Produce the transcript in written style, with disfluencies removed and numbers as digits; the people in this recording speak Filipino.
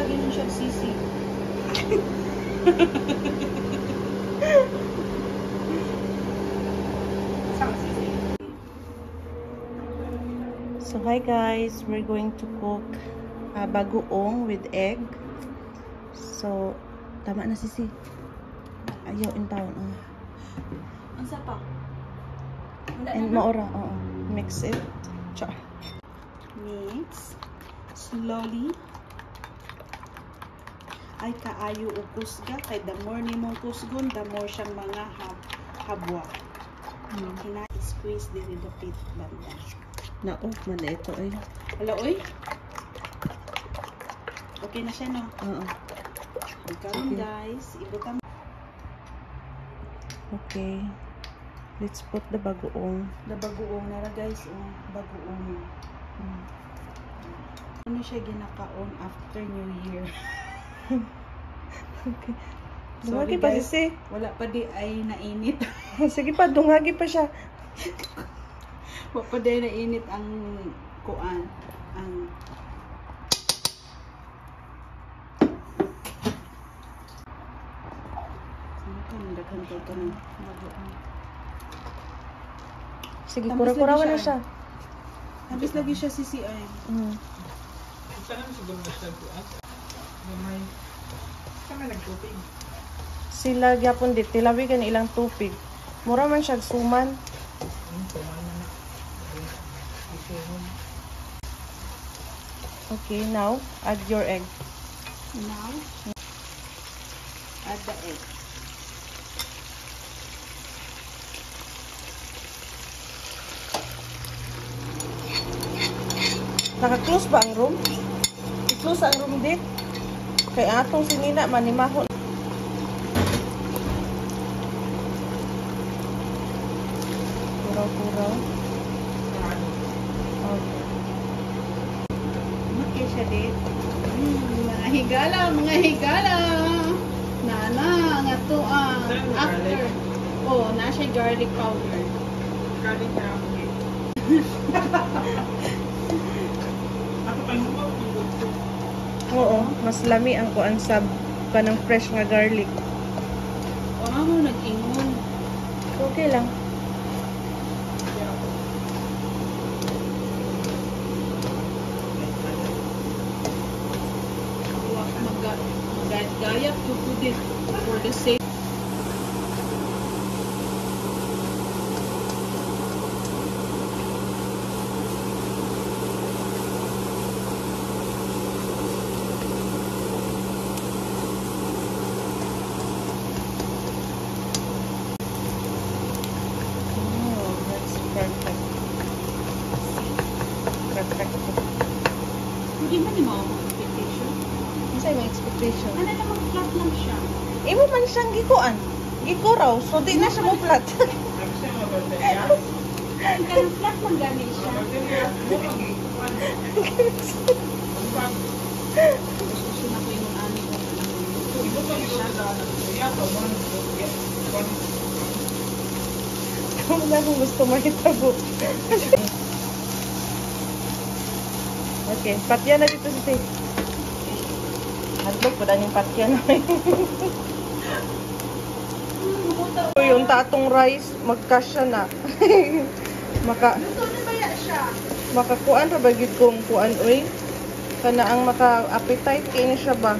lagi nun siya sisi. So hi guys, we're going to cook bagoong with egg. So tama na sisi. Ayaw in town. Ang sapa. And maora, mix it. Char. Mix slowly. Ay kaayo og kusga kay the more nimong kusgon, the more siyang mga habwa. Squeeze the little bit banda. Nao, mali ito ay. Hala oy. Okay na siya no? Oo. Ikaw guys, ibutan. Okay. Let's put the bagoong. The bagoong nara guys, bagoong. Ano siya ginakaon after New Year? Okay. Sorry Dungagi pa guys, sisi. wala pa di ay nainit. Sige pa, dungagi pa siya. Wala pa di nainit ang kuan. Ang daghan ko ito ng bagoong. Sige, Tamis kura-kurawan lagi na siya. Habis lagi siya sisi ay. Saan siguro na siya kuan? May kami nagtupig. Sila gyapon dit tilawigan ilang tupig. Mura man siya suman. Okay, now add your egg. Now, add the egg. Naka-close ba ang room? I-close ang room dit. Kay atong sinina manimahon. Puraw-puraw. Okay. Okay siya dit. Mga higala. Nana, nga to after. Oh, na siya garlic powder. Garlic na ako. Ako pa mo Oo, mas lami ang kuan sab kanang fresh nga garlic. O nga mo nag-ingon. Okay lang. Magayat to put it for the sake. Perfect. Hindi man yung mga expectation. Ano yung expectation? Ano namang flat lang siya? Imo man siyang gikuan. Gikuraw, so di na siya mo flat. Kaya flat lang gani siya. Gusto na ko yung ani ko. Kung na kung gusto makitabo. Okay, patya na dito si Hadlok pa daning patya na. Yung tatong rice, magkasya na. Luto na baya siya? Makakuan pa ba gid kong kuan oy? Kana ang maka-appetite kini siya ba?